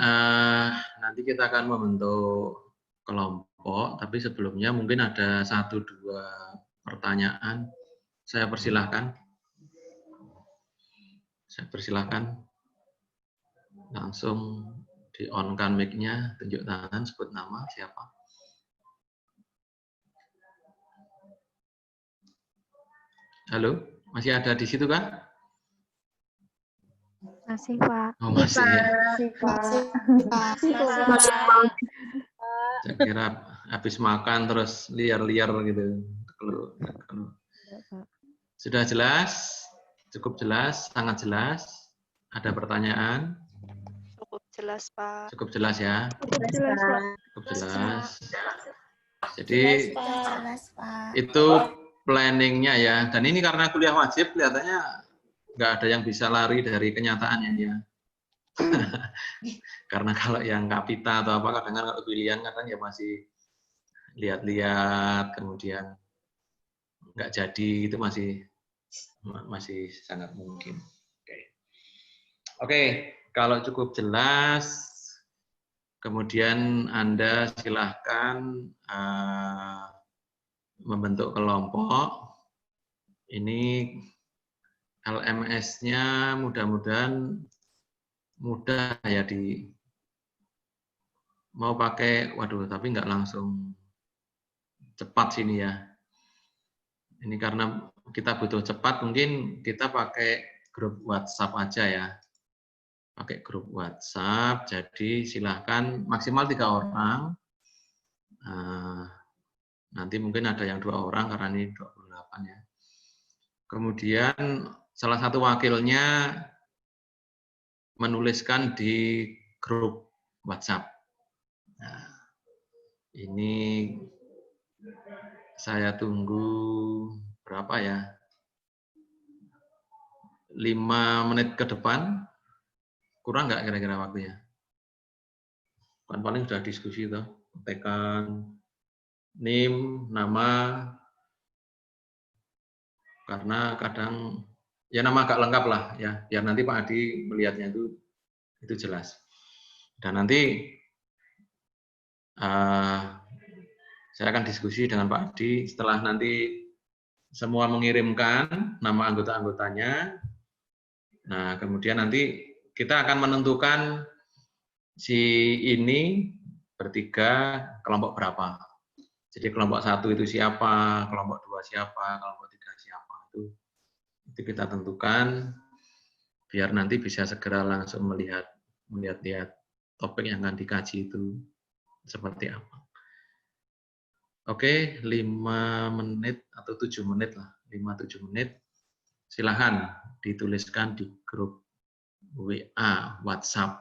nanti kita akan membentuk kelompok, tapi sebelumnya mungkin ada 1-2 pertanyaan. Saya persilahkan. Langsung di-on-kan mic-nya, tunjuk tangan, sebut nama, siapa. Halo, masih ada di situ kan? Masih, Pak. Oh, masih ya. Saya kira habis makan terus liar-liar gitu. Sudah jelas? Cukup jelas? Sangat jelas? Ada pertanyaan? Cukup jelas, Pak. Cukup jelas ya? Cukup jelas, Pak. Cukup jelas. Jadi Jelas, Pak. itu planningnya ya. Dan ini karena kuliah wajib kelihatannya nggak ada yang bisa lari dari kenyataannya ya. Karena kalau yang kapita atau apa kadang kalau pilihan kadang ya masih lihat-lihat kemudian nggak jadi, itu masih sangat mungkin. Oke, kalau cukup jelas kemudian Anda silahkan membentuk kelompok. Ini LMS-nya mudah-mudahan mudah ya mau pakai, waduh tapi nggak langsung cepat sini ya. Ini karena kita butuh cepat, mungkin kita pakai grup WhatsApp aja ya. Pakai grup WhatsApp, jadi silahkan maksimal 3 orang. Nanti mungkin ada yang 2 orang karena ini 28 ya. Kemudian salah satu wakilnya menuliskan di grup WhatsApp. Nah, ini saya tunggu berapa ya? 5 menit ke depan. Kurang nggak kira-kira waktunya? Kan paling sudah diskusi toh, tekan NIM, nama, karena kadang ya nama agak lengkap lah ya, biar nanti Pak Adi melihatnya itu jelas. Dan nanti saya akan diskusi dengan Pak Adi setelah nanti semua mengirimkan nama anggota-anggotanya. Nah, kemudian nanti kita akan menentukan si ini bertiga kelompok berapa. Jadi kelompok 1 itu siapa, kelompok 2 siapa, kelompok 3 siapa, itu kita tentukan biar nanti bisa segera langsung melihat topik yang akan dikaji itu seperti apa. Oke, 5 menit atau 7 menit lah, 5-7 menit. Silahkan dituliskan di grup WA, WhatsApp.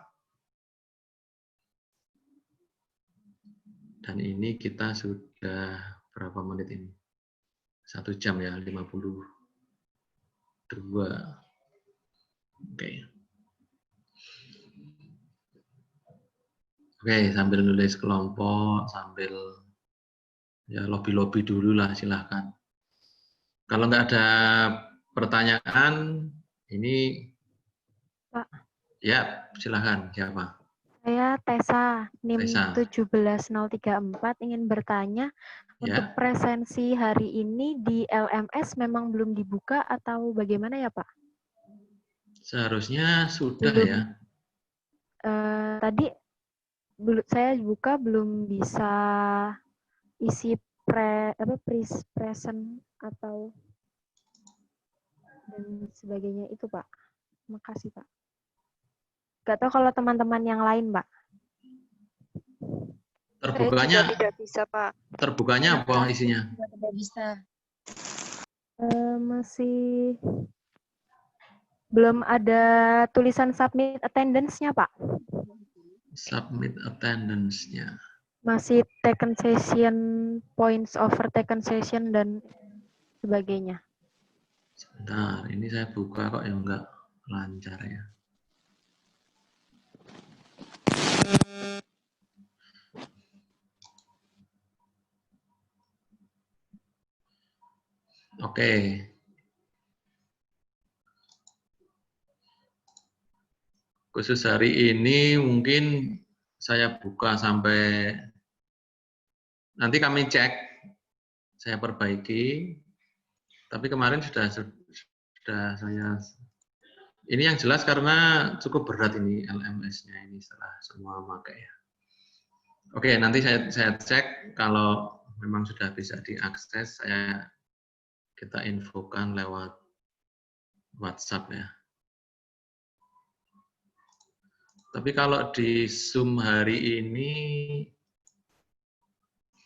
Dan ini kita sudah berapa menit ini? 1 jam ya, 52. Oke, sambil nulis kelompok, sambil ya lobby-lobby dulu lah, silahkan. Kalau nggak ada pertanyaan, ini Pak. Ya, silahkan. Siapa? Saya Tessa, NIM Tessa. 17034, ingin bertanya, untuk Ya. presensi hari ini di LMS memang belum dibuka atau bagaimana ya, Pak? Seharusnya sudah Belum. ya. Tadi saya buka belum bisa isi present atau dan sebagainya itu, Pak. Makasih, Pak. Gak tahu kalau teman-teman yang lain, Pak. Terbukanya Saya tidak bisa, Pak. Terbukanya apa isinya? Tidak bisa. Masih belum ada tulisan submit attendance-nya, Pak. Submit attendance-nya. Masih taken session, points over taken session, dan sebagainya. Sebentar, ini saya buka kok yang enggak lancar ya. Oke. Khusus hari ini mungkin saya buka sampai nanti kami cek, saya perbaiki. Tapi kemarin sudah saya. Ini yang jelas karena cukup berat ini LMS-nya ini setelah semua memakai ya. Oke, nanti saya cek kalau memang sudah bisa diakses, kita infokan lewat WhatsApp ya. Tapi kalau di Zoom hari ini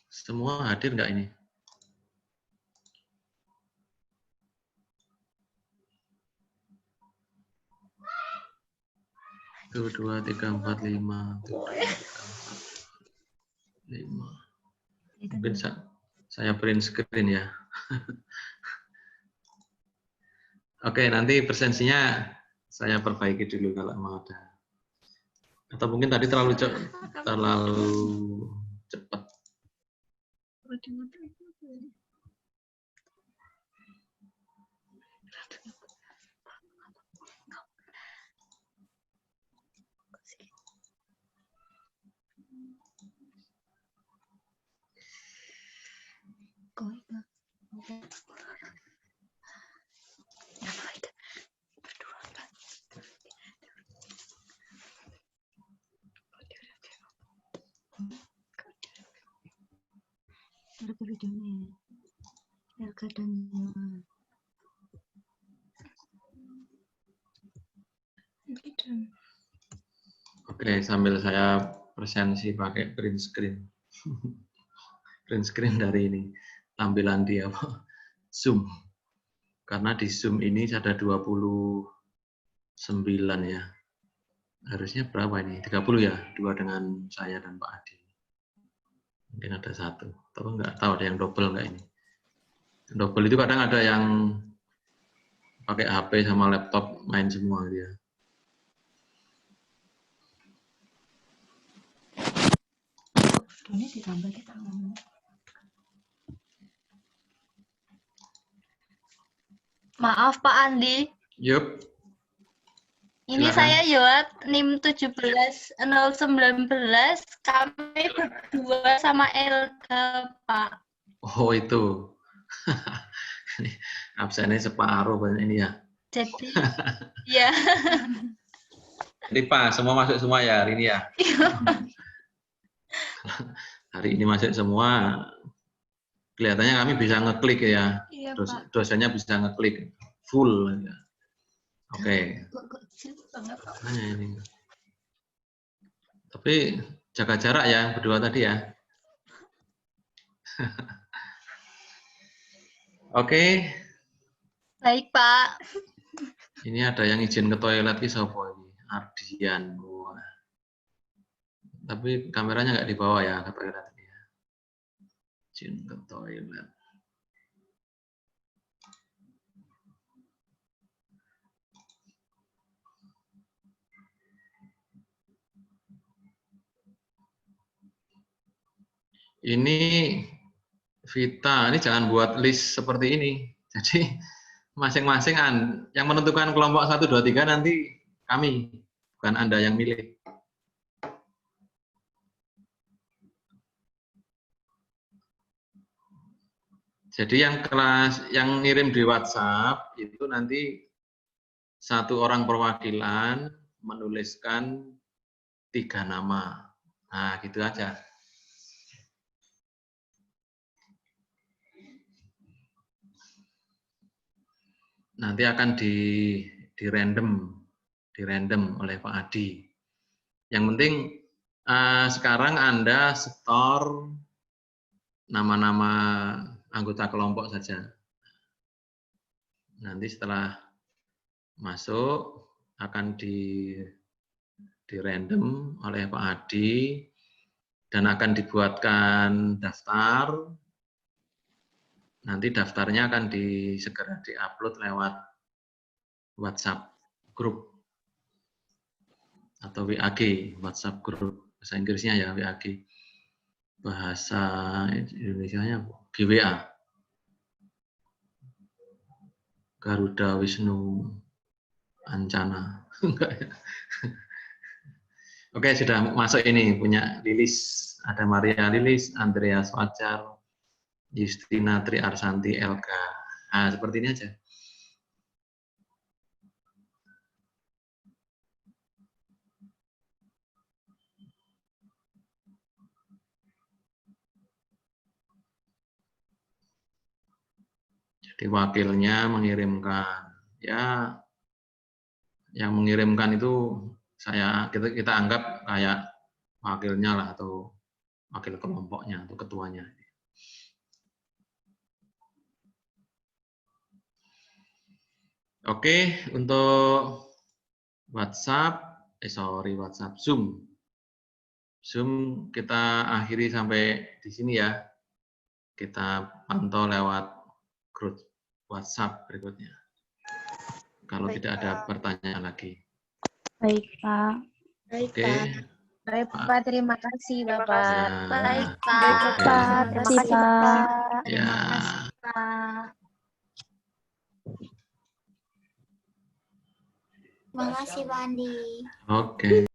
semua hadir nggak ini? 1, 2, 3, 4, 5. 5. Mungkin saya print screen ya. Oke, nanti presensinya saya perbaiki dulu kalau mau ada. Atau mungkin tadi terlalu cepat. Oke, sambil saya presensi pakai print screen. Print screen dari ini, tampilan di Zoom. Karena di Zoom ini ada 29 ya. Harusnya berapa ini? 30 ya? 2 dengan saya dan Pak Adi. Mungkin ada 1. Tapi nggak tahu ada yang double nggak ini. Double itu kadang ada yang pakai HP sama laptop main semua dia. Ini ditambah kita ngomong. Maaf Pak Andi. Yup. Ini Silakan. saya Yoat, NIM 17019, kami berdua sama Elga, Pak. Oh itu. Ini absennya separuh ini ya. Jadi, ya. Jadi Pak, semua masuk semua ya hari ini ya. Hari ini masuk semua. Kelihatannya kami bisa ngeklik ya. Iya, Dosennya bisa ngeklik full. Ya. Oke. Makanya ini. Tapi jaga jarak ya berdua tadi ya. Oke. Baik, Pak. Ini ada yang izin ke toilet ki sapa ini? Ardian. Wah. Tapi kameranya nggak dibawa ya ke toilet ini. Izin ke toilet. Ini Vita, ini jangan buat list seperti ini. Jadi masing-masing yang menentukan kelompok 1, 2, 3 nanti kami, bukan Anda yang milih. Jadi yang ngirim di WhatsApp itu nanti 1 orang perwakilan menuliskan 3 nama. Nah, gitu aja. Nanti akan di random oleh Pak Adi. Yang penting sekarang Anda store nama-nama anggota kelompok saja. Nanti setelah masuk akan di random oleh Pak Adi dan akan dibuatkan daftar. Nanti daftarnya akan segera diupload lewat WhatsApp grup atau WAG, WhatsApp grup. Bahasa Inggrisnya ya WAG. Bahasa Indonesianya GWA. Garuda Wisnu Ancana. Oke, sudah masuk ini, punya Lilis. Ada Maria Lilis, Andreas Fajar, Justina Tri Arsanti, Elka. Nah, seperti ini aja. Jadi wakilnya mengirimkan, ya yang mengirimkan itu kita anggap kayak wakilnya lah atau wakil kelompoknya atau ketuanya. Oke, untuk WhatsApp, WhatsApp Zoom. Zoom kita akhiri sampai di sini ya. Kita pantau lewat grup WhatsApp berikutnya. Kalau Baik, tidak ada Pak. pertanyaan lagi. Baik, Pak. Baik, Oke. Pak. Baik, Pak. Terima kasih, Bapak. Ya. Baik, Oke. Pak. Terima kasih, Pak. Ya. Terima kasih, Pak. Terima kasih, Pak Andi. Oke.